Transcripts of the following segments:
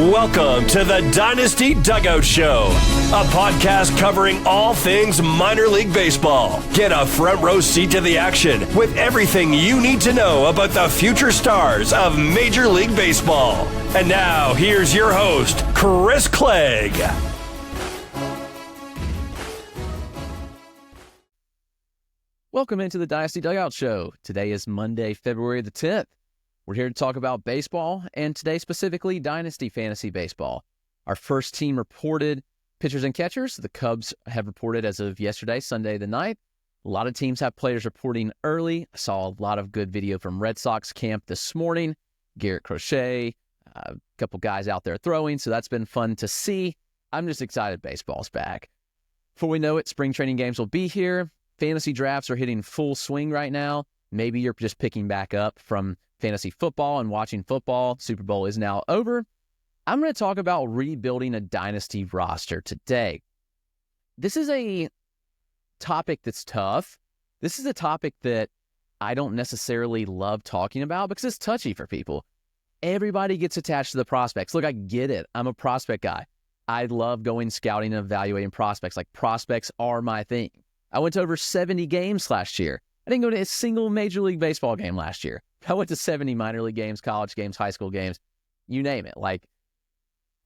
Welcome to the Dynasty Dugout Show, a podcast covering all things minor league baseball. Get a front row seat to the action with everything you need to know about the future stars of Major League Baseball. And now, here's your host, Chris Clegg. Welcome into the Dynasty Dugout Show. Today is Monday, February the 10th. We're here to talk about baseball, and today specifically Dynasty Fantasy Baseball. Our first team reported pitchers and catchers. The Cubs have reported as of yesterday, Sunday the 9th. A lot of teams have players reporting early. I saw a lot of good video from Red Sox camp this morning. Garrett Crochet, a couple guys out there throwing, so that's been fun to see. I'm just excited baseball's back. Before we know it, spring training games will be here. Fantasy drafts are hitting full swing right now. Maybe you're just picking back up from fantasy football and watching football. Super Bowl is now over. I'm going to talk about rebuilding a dynasty roster today. This is a topic that's tough. This is a topic that I don't necessarily love talking about because it's touchy for people. Everybody gets attached to the prospects. Look, I get it. I'm a prospect guy. I love going scouting and evaluating prospects. Like, prospects are my thing. I went to over 70 games last year. I didn't go to a single Major League Baseball game last year. I went to 70 minor league games, college games, high school games, you name it. Like,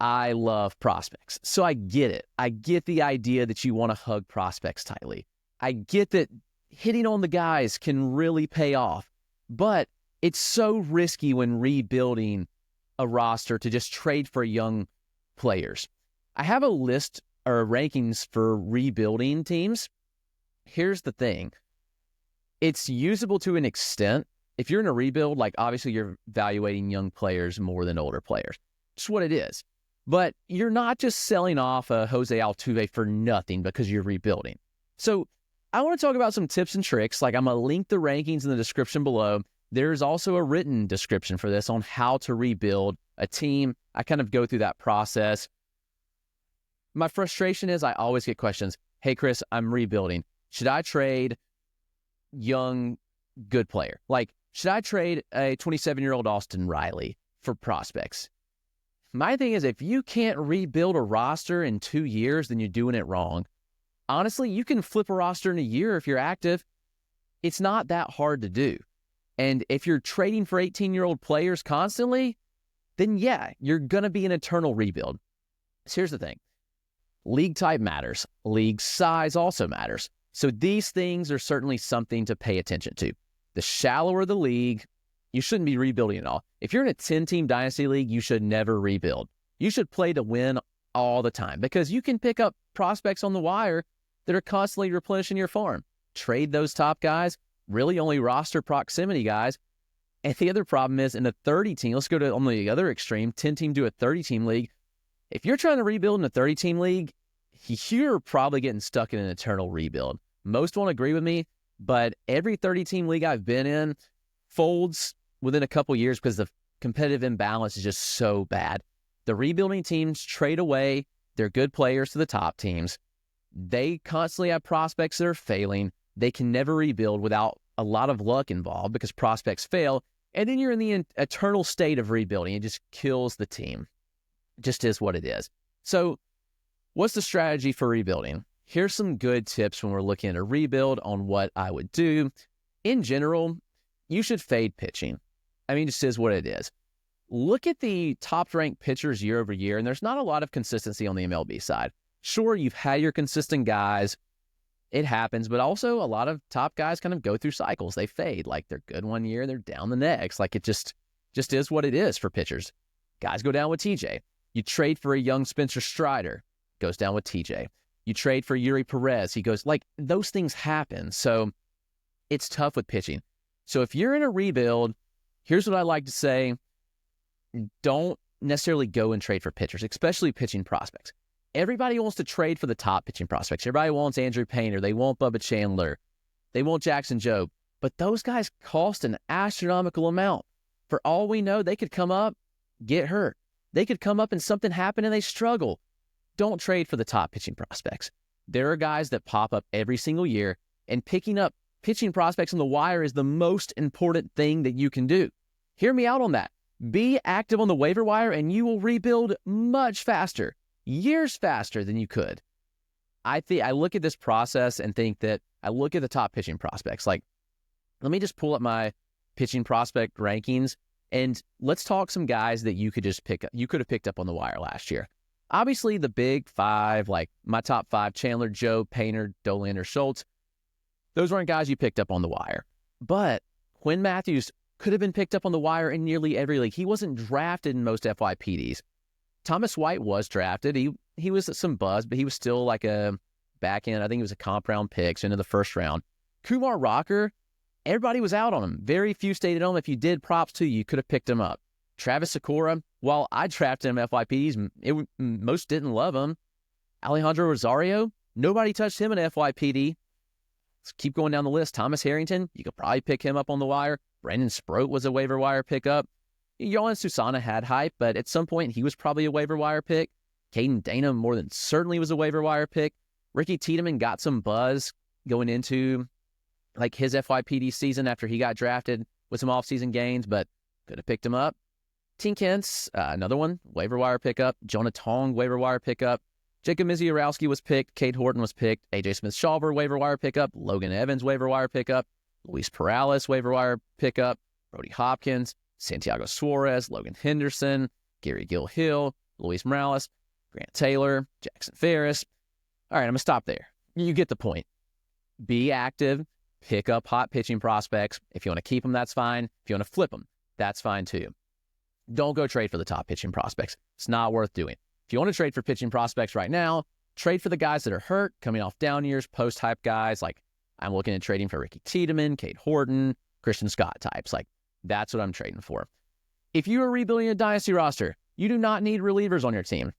I love prospects. So I get it. I get the idea that you want to hug prospects tightly. I get that hitting on the guys can really pay off, but it's so risky when rebuilding a roster to just trade for young players. I have a list or rankings for rebuilding teams. Here's the thing. It's usable to an extent. If you're in a rebuild, like, obviously you're evaluating young players more than older players. It's what it is. But you're not just selling off a Jose Altuve for nothing because you're rebuilding. So I want to talk about some tips and tricks. Like, I'm going to link the rankings in the description below. There's also a written description for this on how to rebuild a team. I kind of go through that process. My frustration is I always get questions. Hey, Chris, I'm rebuilding. Should I trade young, good player? Like, should I trade a 27-year-old Austin Riley for prospects? My thing is, if you can't rebuild a roster in 2 years, then you're doing it wrong. Honestly, you can flip a roster in a year if you're active. It's not that hard to do. And if you're trading for 18-year-old players constantly, then yeah, you're going to be an eternal rebuild. So here's the thing. League type matters. League size also matters. So these things are certainly something to pay attention to. The shallower the league, you shouldn't be rebuilding at all. If you're in a 10-team dynasty league, you should never rebuild. You should play to win all the time because you can pick up prospects on the wire that are constantly replenishing your farm. Trade those top guys, really only roster proximity guys. And the other problem is in a 30-team, let's go to on the other extreme, 10-team to a 30-team league. If you're trying to rebuild in a 30-team league, you're probably getting stuck in an eternal rebuild. Most won't agree with me, but every 30-team league I've been in folds within a couple years because the competitive imbalance is just so bad. The rebuilding teams trade away their good players to the top teams. They constantly have prospects that are failing. They can never rebuild without a lot of luck involved because prospects fail. And then you're in the eternal state of rebuilding. It just kills the team. It just is what it is. So what's the strategy for rebuilding? Here's some good tips when we're looking at a rebuild on what I would do. In general, you should fade pitching. I mean, it just is what it is. Look at the top-ranked pitchers year over year, and there's not a lot of consistency on the MLB side. Sure, you've had your consistent guys. It happens, but also a lot of top guys kind of go through cycles. They fade. Like, they're good one year, they're down the next. Like, it just is what it is for pitchers. Guys go down with TJ. You trade for a young Spencer Strider, goes down with TJ. You trade for Yuri Perez. He goes, like, those things happen. So it's tough with pitching. So if you're in a rebuild, here's what I like to say. Don't necessarily go and trade for pitchers, especially pitching prospects. Everybody wants to trade for the top pitching prospects. Everybody wants Andrew Painter. They want Bubba Chandler. They want Jackson Jobe. But those guys cost an astronomical amount. For all we know, they could come up, get hurt. They could come up and something happen and they struggle. Don't trade for the top pitching prospects. There are guys that pop up every single year, and picking up pitching prospects on the wire is the most important thing that you can do. Hear me out on that. Be active on the waiver wire and you will rebuild much faster, years faster than you could. I look at this process and think that I look at the top pitching prospects. Like, let me just pull up my pitching prospect rankings and let's talk some guys that you could just pick up. You could have picked up on the wire last year. Obviously, the big five, like my top five, Chandler, Joe, Painter, Dollander, Schultz, those weren't guys you picked up on the wire. But Quinn Matthews could have been picked up on the wire in nearly every league. He wasn't drafted in most FYPDs. Thomas White was drafted. He was some buzz, but he was still like a back end. I think he was a comp round pick, so into the first round. Kumar Rocker, everybody was out on him. Very few stayed on him. If you did, props to you. You could have picked him up. Travis Sakura, while I drafted him FYPDs, most didn't love him. Alejandro Rosario, nobody touched him in FYPD. Let's keep going down the list. Thomas Harrington, you could probably pick him up on the wire. Brandon Sproat was a waiver wire pickup. Yohan Susana had hype, but at some point he was probably a waiver wire pick. Caden Dana more than certainly was a waiver wire pick. Ricky Tiedemann got some buzz going into like his FYPD season after he got drafted with some offseason gains, but could have picked him up. Tien Kent's another one, waiver wire pickup. Jonah Tong, waiver wire pickup. Jacob Misiorowski was picked. Cade Horton was picked. AJ Smith-Shawver, waiver wire pickup. Logan Evans, waiver wire pickup. Luis Perales, waiver wire pickup. Brody Hopkins, Santiago Suarez, Logan Henderson, Gary Gill-Hill, Luis Morales, Grant Taylor, Jackson Ferris. All right, I'm going to stop there. You get the point. Be active. Pick up hot pitching prospects. If you want to keep them, that's fine. If you want to flip them, that's fine too. Don't go trade for the top pitching prospects. It's not worth doing. If you want to trade for pitching prospects right now, trade for the guys that are hurt, coming off down years, post-hype guys. Like I'm looking at trading for Ricky Tiedemann, Cade Horton, Christian Scott types. Like that's what I'm trading for. If you are rebuilding a dynasty roster, you do not need relievers on your team.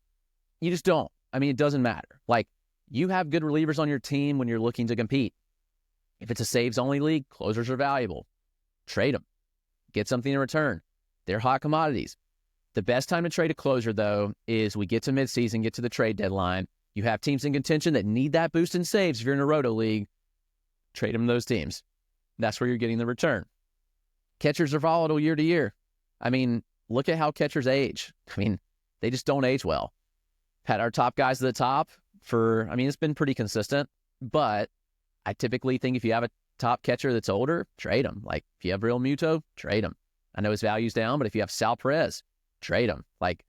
You just don't. I mean, it doesn't matter. Like you have good relievers on your team when you're looking to compete. If it's a saves-only league, closers are valuable. Trade them. Get something in return. They're hot commodities. The best time to trade a closer, though, is we get to midseason, get to the trade deadline. You have teams in contention that need that boost in saves if you're in a roto league. Trade them those teams. That's where you're getting the return. Catchers are volatile year to year. I mean, look at how catchers age. I mean, they just don't age well. Had our top guys at the top it's been pretty consistent, but I typically think if you have a top catcher that's older, trade him. Like if you have Real Muto, trade him. I know his value's down, but if you have Sal Perez, trade him. Like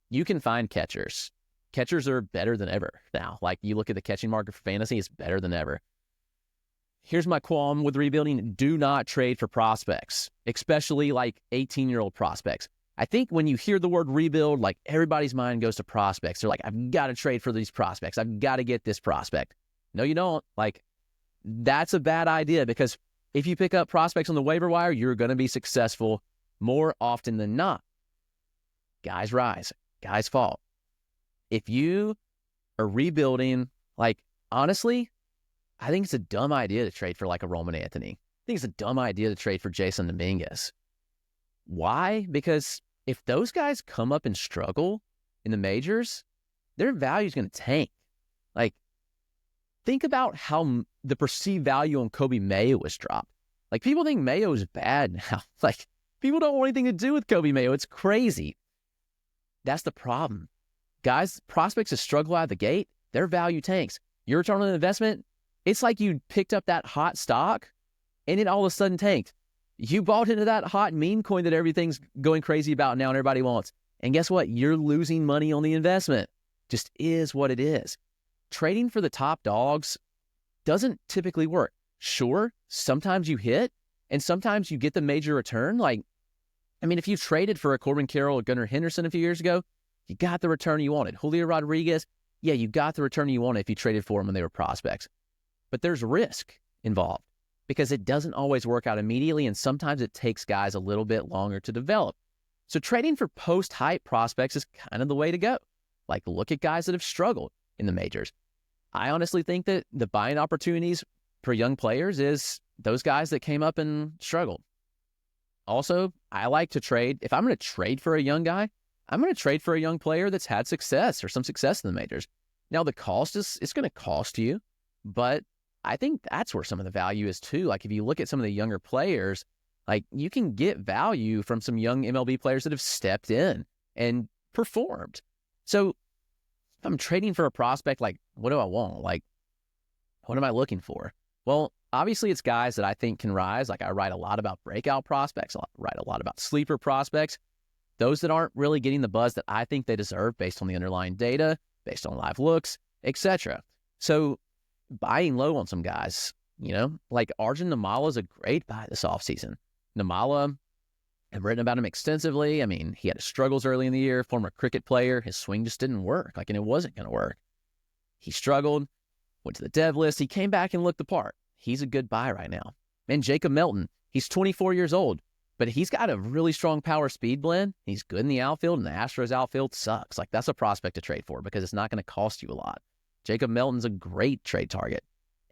you can find catchers. Catchers are better than ever now. Like you look at the catching market for fantasy, it's better than ever. Here's my qualm with rebuilding. Do not trade for prospects, especially like 18-year-old prospects. I think when you hear the word rebuild, like everybody's mind goes to prospects. They're like, I've got to trade for these prospects. I've got to get this prospect. No, you don't. Like that's a bad idea because if you pick up prospects on the waiver wire, you're going to be successful more often than not. Guys rise, guys fall. If you are rebuilding, like honestly, I think it's a dumb idea to trade for like a Roman Anthony. I think it's a dumb idea to trade for Jason Dominguez. Why? Because if those guys come up and struggle in the majors, their value is going to tank. Like, think about how the perceived value on Kobe Mayo was dropped. Like, people think Mayo is bad now. Like, people don't want anything to do with Kobe Mayo. It's crazy. That's the problem. Guys, prospects that struggle out of the gate, their value tanks. Your return on investment, it's like you picked up that hot stock and it all of a sudden tanked. You bought into that hot meme coin that everything's going crazy about now and everybody wants. And guess what? You're losing money on the investment. Just is what it is. Trading for the top dogs doesn't typically work. Sure, sometimes you hit and sometimes you get the major return. Like, I mean, if you traded for a Corbin Carroll or Gunnar Henderson a few years ago, you got the return you wanted. Julio Rodriguez, yeah, you got the return you wanted if you traded for them when they were prospects. But there's risk involved because it doesn't always work out immediately, and sometimes it takes guys a little bit longer to develop. So trading for post-hype prospects is kind of the way to go. Like, look at guys that have struggled in the majors. I honestly think that the buying opportunities for young players is those guys that came up and struggled. Also, I like to trade. If I'm going to trade for a young guy, I'm going to trade for a young player that's had success or some success in the majors. Now, the cost it's going to cost you, but I think that's where some of the value is too. Like if you look at some of the younger players, Like, you can get value from some young MLB players that have stepped in and performed. So if I'm trading for a prospect, like, what do I want? Like, what am I looking for? Well, obviously it's guys that I think can rise. Like, I write a lot about breakout prospects. I write a lot about sleeper prospects. Those that aren't really getting the buzz that I think they deserve based on the underlying data, based on live looks, etc. So buying low on some guys, like Arjun Nimala is a great buy this offseason. Nimala, I've written about him extensively. I mean, he had his struggles early in the year, former cricket player. His swing just didn't work, and it wasn't going to work. He struggled, went to the dev list. He came back and looked the part. He's a good buy right now. And Jacob Melton, he's 24 years old, but he's got a really strong power speed blend. He's good in the outfield, and the Astros outfield sucks. Like, that's a prospect to trade for because it's not going to cost you a lot. Jacob Melton's a great trade target.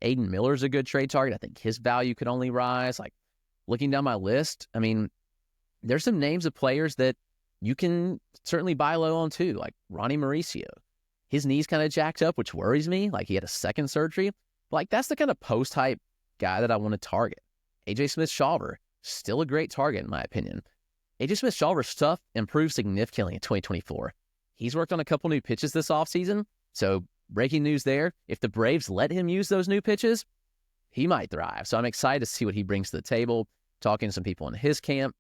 Aiden Miller's a good trade target. I think his value could only rise. Like, looking down my list, I mean, there's some names of players that you can certainly buy low on too, like Ronnie Mauricio. His knee's kind of jacked up, which worries me. Like, he had a second surgery. But, like, that's the kind of post-hype guy that I want to target. AJ Smith-Shawver, still a great target in my opinion. AJ Smith-Shawver's stuff improved significantly in 2024. He's worked on a couple new pitches this offseason. So breaking news there, if the Braves let him use those new pitches, he might thrive. So I'm excited to see what he brings to the table, talking to some people in his camp.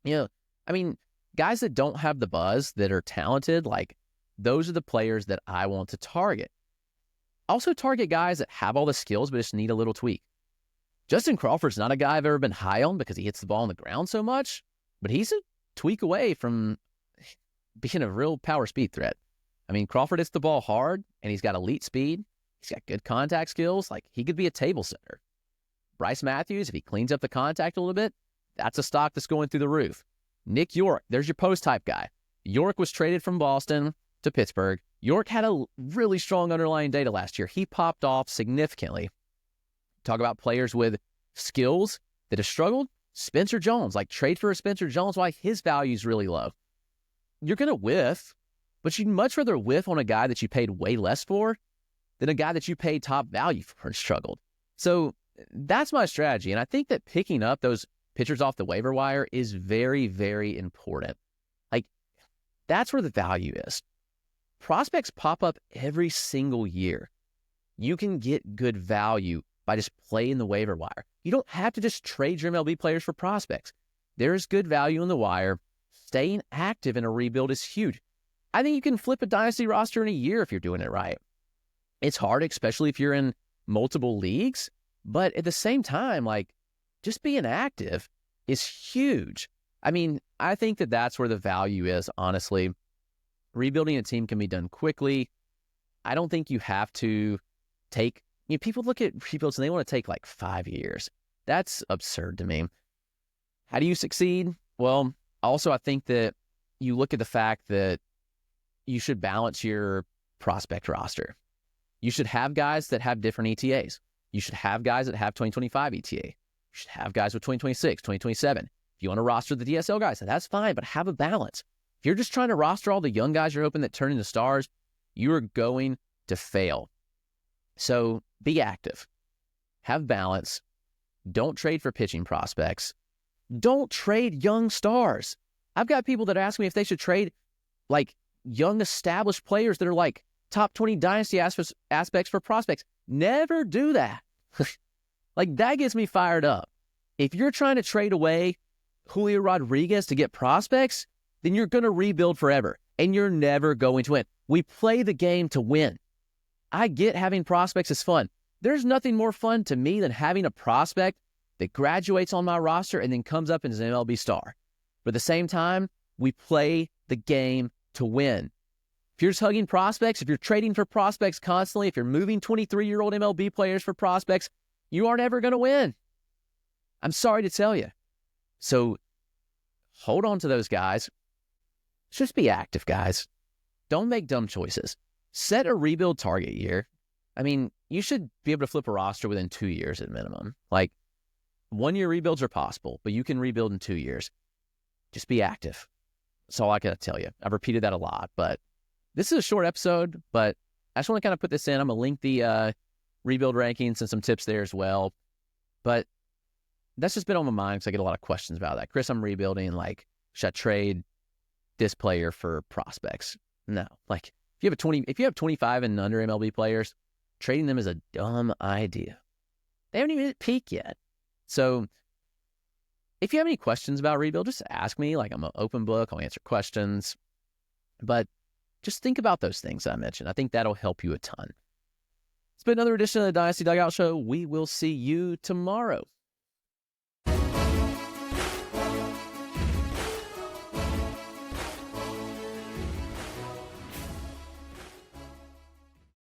I mean, guys that don't have the buzz, that are talented, like, those are the players that I want to target. Also target guys that have all the skills but just need a little tweak. Justin Crawford's not a guy I've ever been high on because he hits the ball on the ground so much, but he's a tweak away from being a real power speed threat. I mean, Crawford hits the ball hard, and he's got elite speed. He's got good contact skills. Like, he could be a table setter. Bryce Matthews, if he cleans up the contact a little bit, that's a stock that's going through the roof. Nick York, there's your post-type guy. York was traded from Boston to Pittsburgh. York had a really strong underlying data last year. He popped off significantly. Talk about players with skills that have struggled. Spencer Jones, like, trade for a Spencer Jones, why his value is really low. You're going to whiff, but you'd much rather whiff on a guy that you paid way less for than a guy that you paid top value for and struggled. So that's my strategy. And I think that picking up those pitchers off the waiver wire is very, very important. Like, that's where the value is. Prospects pop up every single year. You can get good value by just playing the waiver wire. You don't have to just trade your MLB players for prospects. There's good value in the wire. Staying active in a rebuild is huge. I think you can flip a dynasty roster in a year if you're doing it right. It's hard, especially if you're in multiple leagues, but at the same time, like, just being active is huge. I mean, I think that that's where the value is, honestly. Rebuilding a team can be done quickly. I don't think you have to take, people look at rebuilds and they want to take like 5 years. That's absurd to me. How do you succeed? Well, also, I think that you look at the fact that you should balance your prospect roster. You should have guys that have different ETAs. You should have guys that have 2025 ETA. You should have guys with 2026, 2027. If you want to roster the DSL guys, that's fine, but have a balance. If you're just trying to roster all the young guys you're hoping that turn into stars, you are going to fail. So be active. Have balance. Don't trade for pitching prospects. Don't trade young stars. I've got people that ask me if they should trade like young established players that are like top 20 dynasty aspects for prospects. Never do that. Like, that gets me fired up. If you're trying to trade away Julio Rodriguez to get prospects, then you're going to rebuild forever and you're never going to win. We play the game to win. I get having prospects is fun. There's nothing more fun to me than having a prospect that graduates on my roster and then comes up as an MLB star. But at the same time, we play the game to win. If you're just hugging prospects, if you're trading for prospects constantly, if you're moving 23-year-old MLB players for prospects, you aren't ever going to win. I'm sorry to tell you. So hold on to those guys. Just be active, guys. Don't make dumb choices. Set a rebuild target year. I mean, you should be able to flip a roster within 2 years at minimum. Like, 1-year rebuilds are possible, but you can rebuild in 2 years. Just be active. That's all I got to tell you. I've repeated that a lot, but this is a short episode, but I just want to kind of put this in. I'm going to link the rebuild rankings and some tips there as well. But that's just been on my mind because I get a lot of questions about that. Chris, I'm rebuilding. Like, should I trade this player for prospects? No. Like, if you have 25 and under MLB players, trading them is a dumb idea. They haven't even hit peak yet. So if you have any questions about rebuild, just ask me. Like, I'm an open book. I'll answer questions. But just think about those things I mentioned. I think that'll help you a ton. It's been another edition of the Dynasty Dugout Show. We will see you tomorrow.